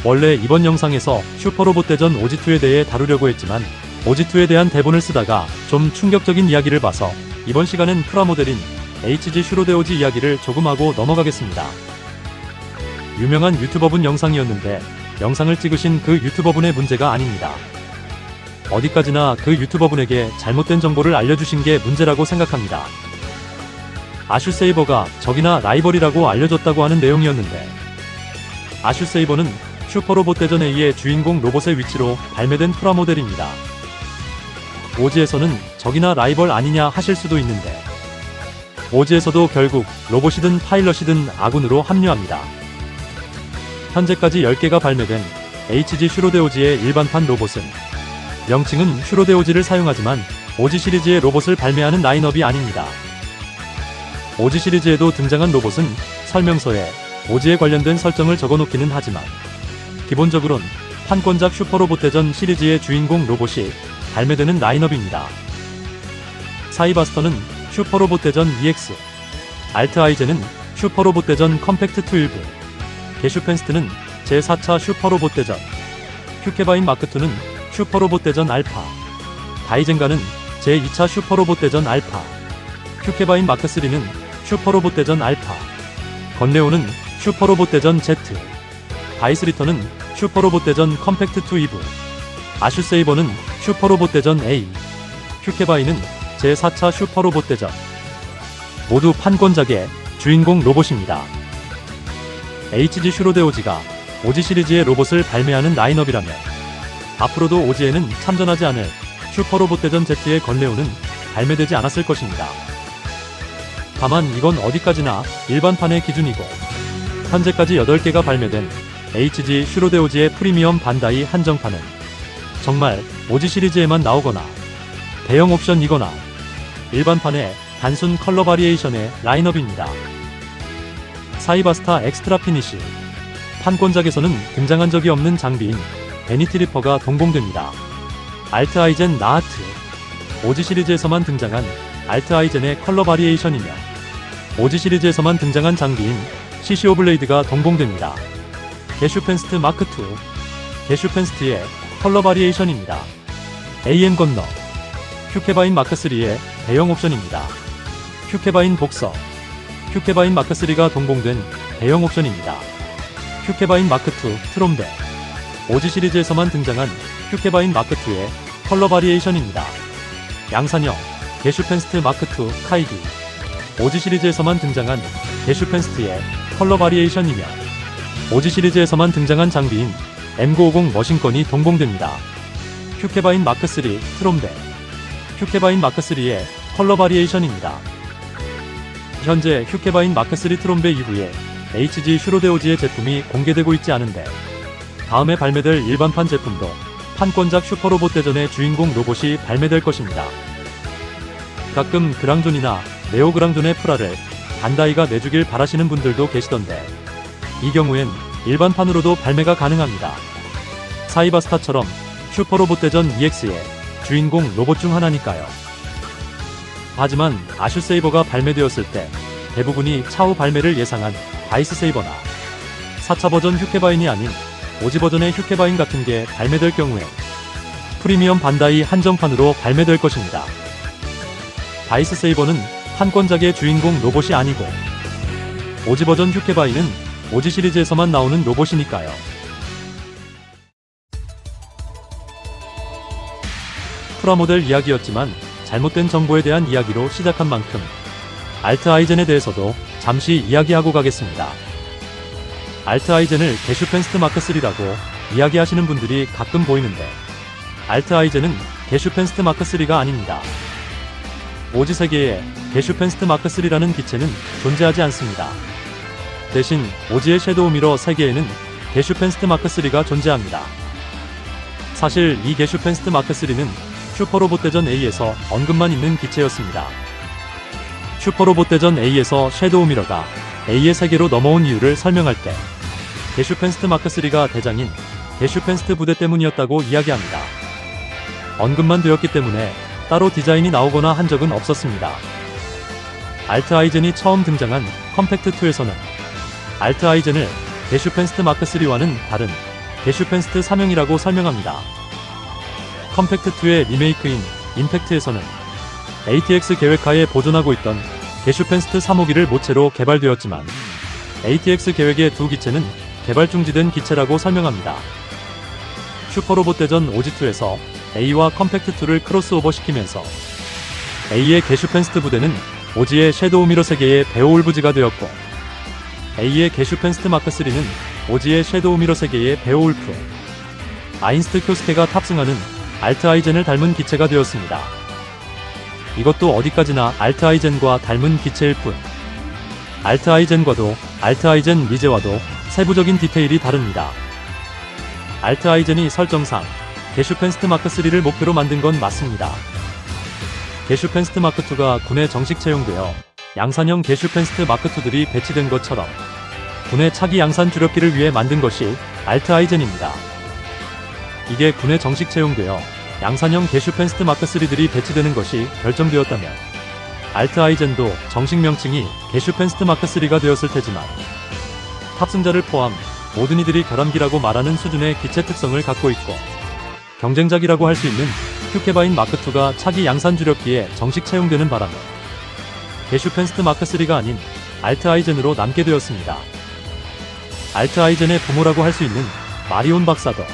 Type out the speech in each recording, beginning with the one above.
원래 이번 영상에서 슈퍼로봇 대전 오지2에 대해 다루려고 했지만 오지2에 대한 대본을 쓰다가 좀 충격적인 이야기를 봐서 이번 시간엔 프라모델인 HG 슈로데오지 이야기를 조금 하고 넘어가겠습니다. 유명한 유튜버분 영상이었는데 영상을 찍으신 그 유튜버분의 문제가 아닙니다. 어디까지나 그 유튜버분에게 잘못된 정보를 알려주신 게 문제라고 생각합니다. 아슈세이버가 적이나 라이벌이라고 알려졌다고 하는 내용이었는데 아슈세이버는 슈퍼로봇 대전 A의 주인공 로봇의 위치로 발매된 프라모델입니다. 오지에서는 적이나 라이벌 아니냐 하실 수도 있는데 오지에서도 결국 로봇이든 파일럿이든 아군으로 합류합니다. 현재까지 10개가 발매된 HG 슈로데오지의 일반판 로봇은 명칭은 슈로데오지를 사용하지만 오지 시리즈의 로봇을 발매하는 라인업이 아닙니다. 오지 시리즈에도 등장한 로봇은 설명서에 오지에 관련된 설정을 적어놓기는 하지만 기본적으론 판권작 슈퍼로봇 대전 시리즈의 주인공 로봇이 발매되는 라인업입니다. 사이바스터는 슈퍼로봇 대전 EX, 알트아이젠은 슈퍼로봇 대전 컴팩트2 일부, 게슈펜스트는 제4차 슈퍼로봇 대전, 큐케바인 마크2는 슈퍼로봇 대전 알파, 다이젠가는 제2차 슈퍼로봇 대전 알파, 큐케바인 마크3는 슈퍼로봇 대전 알파, 건네오는 슈퍼로봇 대전 Z, 바이스리터는 슈퍼로봇 대전 컴팩트2 2부, 아슈세이버는 슈퍼로봇 대전 A, 큐케바이는 제4차 슈퍼로봇 대전. 모두 판권작의 주인공 로봇입니다. HG 슈로데오지가 오지 시리즈의 로봇을 발매하는 라인업이라면 앞으로도 오지에는 참전하지 않을 슈퍼로봇 대전 Z의 건네오는 발매되지 않았을 것입니다. 다만 이건 어디까지나 일반판의 기준이고 현재까지 8개가 발매된 HG 슈로데오지의 프리미엄 반다이 한정판은 정말 오지 시리즈에만 나오거나 대형 옵션이거나 일반판의 단순 컬러 바리에이션의 라인업입니다. 사이바스타 엑스트라 피니시, 판권작에서는 등장한 적이 없는 장비인 베니티 리퍼가 동봉됩니다. 알트아이젠 나하트, 오지 시리즈에서만 등장한 알트아이젠의 컬러 바리에이션이며 오지 시리즈에서만 등장한 장비인 CCO 블레이드가 동봉됩니다. 게슈펜스트 마크2, 게슈펜스트의 컬러 바리에이션입니다. AM 건너, 큐케바인 마크3의 대형 옵션입니다. 큐케바인 복서, 큐케바인 마크3가 동봉된 대형 옵션입니다. 큐케바인 마크2 트롬베, 오지 시리즈에서만 등장한 큐케바인 마크2의 컬러 바리에이션입니다. 양산형, 게슈펜스트 마크2 카이기, 오지 시리즈에서만 등장한 게슈펜스트의 컬러 바리에이션이며 오지 시리즈에서만 등장한 장비인 M950 머신건이 동봉됩니다. 큐케바인 마크3 트롬베, 큐케바인 마크3의 컬러 바리에이션입니다. 현재 큐케바인 마크3 트롬베 이후에 HG 슈로데오지의 제품이 공개되고 있지 않은데 다음에 발매될 일반판 제품도 판권작 슈퍼로봇 대전의 주인공 로봇이 발매될 것입니다. 가끔 그랑존이나 네오 그랑존의 프라를 반다이가 내주길 바라시는 분들도 계시던데 이 경우엔 일반판으로도 발매가 가능합니다. 사이바스타처럼 슈퍼로봇 대전 EX의 주인공 로봇 중 하나니까요. 하지만 아슈세이버가 발매되었을 때 대부분이 차후 발매를 예상한 바이스세이버나 4차 버전 휴케바인이 아닌 오지 버전의 휴케바인 같은 게 발매될 경우에 프리미엄 반다이 한정판으로 발매될 것입니다. 바이스세이버는 판권작의 주인공 로봇이 아니고 오지 버전 휴케바인은 오지 시리즈에서만 나오는 로봇이니까요. 프라모델 이야기였지만 잘못된 정보에 대한 이야기로 시작한 만큼 알트아이젠에 대해서도 잠시 이야기하고 가겠습니다. 알트아이젠을 게슈펜스트 마크3라고 이야기하시는 분들이 가끔 보이는데 알트아이젠은 게슈펜스트 마크3가 아닙니다. 오지 세계에 게슈펜스트 마크3라는 기체는 존재하지 않습니다. 대신 오지의 섀도우 미러 세계에는 게슈펜스트 마크3가 존재합니다. 사실 이 게슈펜스트 마크3는 슈퍼로봇 대전 A에서 언급만 있는 기체였습니다. 슈퍼로봇 대전 A에서 섀도우 미러가 A의 세계로 넘어온 이유를 설명할 때 게슈펜스트 마크3가 대장인 게슈펜스트 부대 때문이었다고 이야기합니다. 언급만 되었기 때문에 따로 디자인이 나오거나 한 적은 없었습니다. 알트아이젠이 처음 등장한 컴팩트2에서는 알트아이젠을 게슈펜스트 마크3와는 다른 게슈펜스트 3형이라고 설명합니다. 컴팩트2의 리메이크인 임팩트에서는 ATX 계획하에 보존하고 있던 게슈펜스트 3호기를 모체로 개발되었지만 ATX 계획의 두 기체는 개발 중지된 기체라고 설명합니다. 슈퍼로봇 대전 오지2에서 A와 컴팩트2를 크로스오버 시키면서 A의 게슈펜스트 부대는 오지의 섀도우 미러 세계의 베오울브즈가 되었고 A의 게슈펜스트 마크3는 오지의 섀도우 미러 세계의 베오울프, 아인스트 쿄스케가 탑승하는 알트 아이젠을 닮은 기체가 되었습니다. 이것도 어디까지나 알트 아이젠과 닮은 기체일 뿐, 알트 아이젠과도 알트 아이젠 리제와도 세부적인 디테일이 다릅니다. 알트 아이젠이 설정상 게슈펜스트 마크3를 목표로 만든 건 맞습니다. 게슈펜스트 마크2가 군에 정식 채용되어 양산형 게슈펜스트 마크2들이 배치된 것처럼 군의 차기 양산 주력기를 위해 만든 것이 알트 아이젠입니다. 이게 군에 정식 채용되어 양산형 게슈펜스트 마크3들이 배치되는 것이 결정되었다면 알트 아이젠도 정식 명칭이 게슈펜스트 마크3가 되었을 테지만 탑승자를 포함 모든 이들이 결함기라고 말하는 수준의 기체 특성을 갖고 있고 경쟁작이라고 할 수 있는 휴케바인 마크2가 차기 양산 주력기에 정식 채용되는 바람에 게슈펜스트 마크3가 아닌 알트 아이젠으로 남게 되었습니다. 알트 아이젠의 부모라고 할 수 있는 마리온 박사도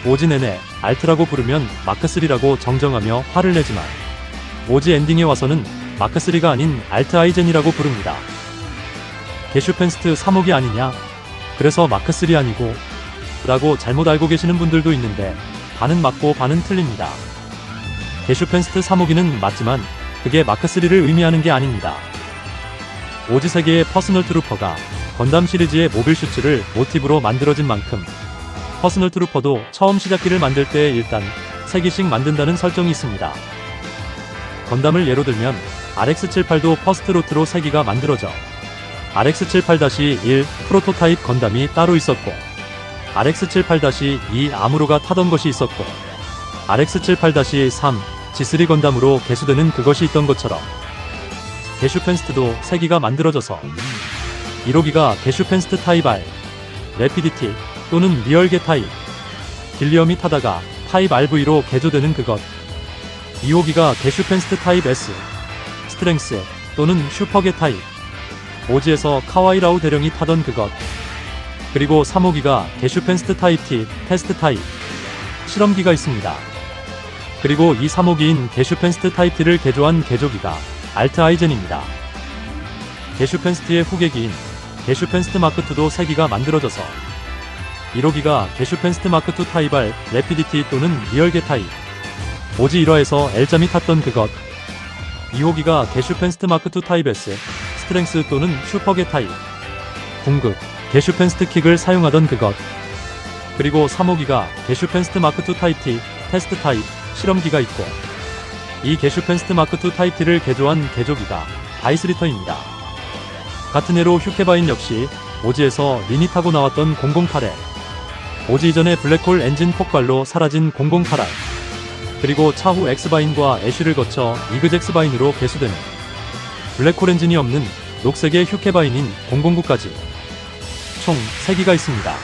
오지 내내 알트라고 부르면 마크3라고 정정하며 화를 내지만 오지 엔딩에 와서는 마크3가 아닌 알트 아이젠이라고 부릅니다. 게슈펜스트 3호기 아니냐? 그래서 마크3 아니고? 라고 잘못 알고 계시는 분들도 있는데 반은 맞고 반은 틀립니다. 게슈펜스트 3호기는 맞지만 그게 마크3를 의미하는 게 아닙니다. 오지 세계의 퍼스널 트루퍼가 건담 시리즈의 모빌 슈츠를 모티브로 만들어진 만큼 퍼스널 트루퍼도 처음 시작기를 만들 때 일단 3기씩 만든다는 설정이 있습니다. 건담을 예로 들면 RX-78도 퍼스트 로트로 3기가 만들어져 RX-78-1 프로토타입 건담이 따로 있었고 RX-78-2 아무로가 타던 것이 있었고 RX-78-3 G3 건담으로 개수되는 그것이 있던 것처럼 게슈펜스트도 3기가 만들어져서 1호기가 게슈펜스트 타입 R, 레피디티 또는 리얼게 타입, 길리엄이 타다가 타입 RV로 개조되는 그것, 2호기가 게슈펜스트 타입 S, 스트렝스 또는 슈퍼게 타입, 오지에서 카와이라우 대령이 타던 그것, 그리고 3호기가 게슈펜스트 타입 T, 테스트 타입, 실험기가 있습니다. 그리고 이 3호기인 게슈펜스트 타입 T를 개조한 개조기가 알트 아이젠입니다. 게슈펜스트의 후계기인 게슈펜스트 마크2도 3기가 만들어져서 1호기가 게슈펜스트 마크2 타입 R, 레피디티 또는 리얼게 타입, 오지 1화에서 L잠이 탔던 그것, 2호기가 게슈펜스트 마크2 타입 S, 스트렝스 또는 슈퍼게 타입, 궁극, 게슈펜스트 킥을 사용하던 그것, 그리고 3호기가 게슈펜스트 마크2 타입 T, 테스트 타입, 실험기가 있고 이 게슈펜스트 마크2 타입 T를 개조한 개조기가 바이스리터입니다. 같은 해로 휴케바인 역시 오지에서 린이 타고 나왔던 008에 오지 이전의 블랙홀 엔진 폭발로 사라진 008R, 그리고 차후 엑스바인과 애쉬를 거쳐 이그젝스바인으로 개수되는 블랙홀 엔진이 없는 녹색의 휴케바인인 009까지 총 3기가 있습니다.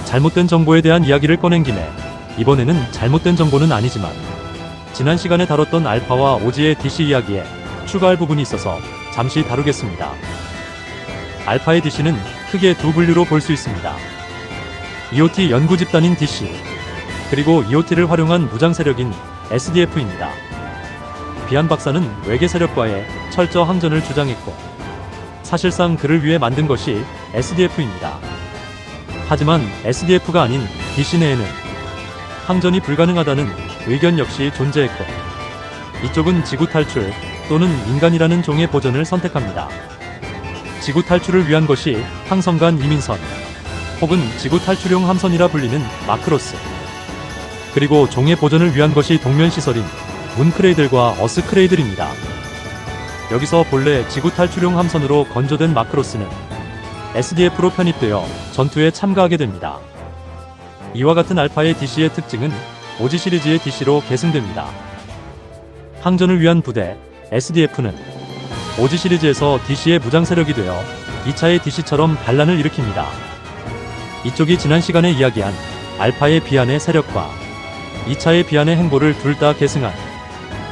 잘못된 정보에 대한 이야기를 꺼낸 김에 이번에는 잘못된 정보는 아니지만 지난 시간에 다뤘던 알파와 오지의 DC 이야기에 추가할 부분이 있어서 잠시 다루겠습니다. 알파의 DC는 크게 두 분류로 볼 수 있습니다. EOT 연구 집단인 DC, 그리고 EOT를 활용한 무장 세력인 SDF입니다. 비안 박사는 외계 세력과의 철저 항전을 주장했고 사실상 그를 위해 만든 것이 SDF입니다. 하지만 SDF가 아닌 DC 내에는 항전이 불가능하다는 의견 역시 존재했고 이쪽은 지구 탈출 또는 인간이라는 종의 보전을 선택합니다. 지구 탈출을 위한 것이 항성간 이민선 혹은 지구 탈출용 함선이라 불리는 마크로스, 그리고 종의 보전을 위한 것이 동면시설인 문크레이들과 어스크레이들입니다. 여기서 본래 지구 탈출용 함선으로 건조된 마크로스는 SDF로 편입되어 전투에 참가하게 됩니다. 이와 같은 알파의 DC의 특징은 오지 시리즈의 DC로 계승됩니다. 항전을 위한 부대 SDF는 오지 시리즈에서 DC의 무장 세력이 되어 2차의 DC처럼 반란을 일으킵니다. 이쪽이 지난 시간에 이야기한 알파의 비안의 세력과 2차의 비안의 행보를 둘 다 계승한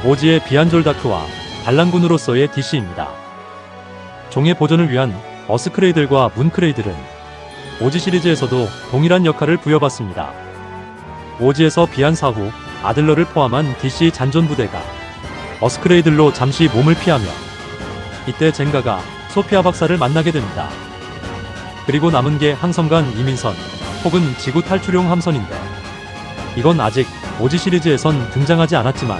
오지의 비안졸다크와 반란군으로서의 DC입니다. 종의 보존을 위한 어스크레이들과 문크레이들은 오지 시리즈에서도 동일한 역할을 부여받습니다. 오지에서 비안 사후 아들러를 포함한 DC 잔존 부대가 어스크레이들로 잠시 몸을 피하며 이때 젠가가 소피아 박사를 만나게 됩니다. 그리고 남은 게 항성간 이민선 혹은 지구 탈출용 함선인데 이건 아직 오지 시리즈에선 등장하지 않았지만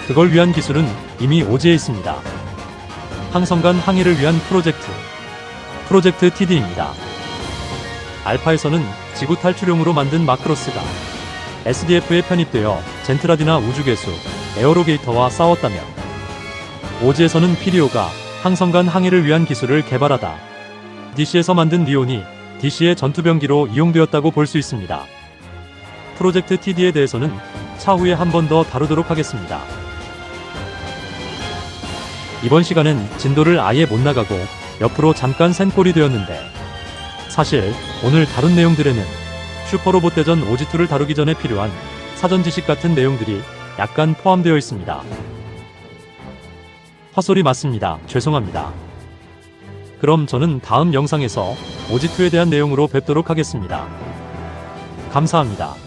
그걸 위한 기술은 이미 오지에 있습니다. 항성간 항해를 위한 프로젝트 TD입니다. 알파에서는 지구 탈출용으로 만든 마크로스가 SDF에 편입되어 젠트라디나 우주괴수 에어로게이터와 싸웠다면 오지에서는 피리오가 항성간 항해를 위한 기술을 개발하다 DC에서 만든 리온이 DC의 전투병기로 이용되었다고 볼 수 있습니다. 프로젝트 TD에 대해서는 차후에 한 번 더 다루도록 하겠습니다. 이번 시간엔 진도를 아예 못 나가고 옆으로 잠깐 샌꼴이 되었는데 사실 오늘 다룬 내용들에는 슈퍼로봇 대전 오지2를 다루기 전에 필요한 사전 지식 같은 내용들이 약간 포함되어 있습니다. 헛소리 맞습니다. 죄송합니다. 그럼 저는 다음 영상에서 오지2에 대한 내용으로 뵙도록 하겠습니다. 감사합니다.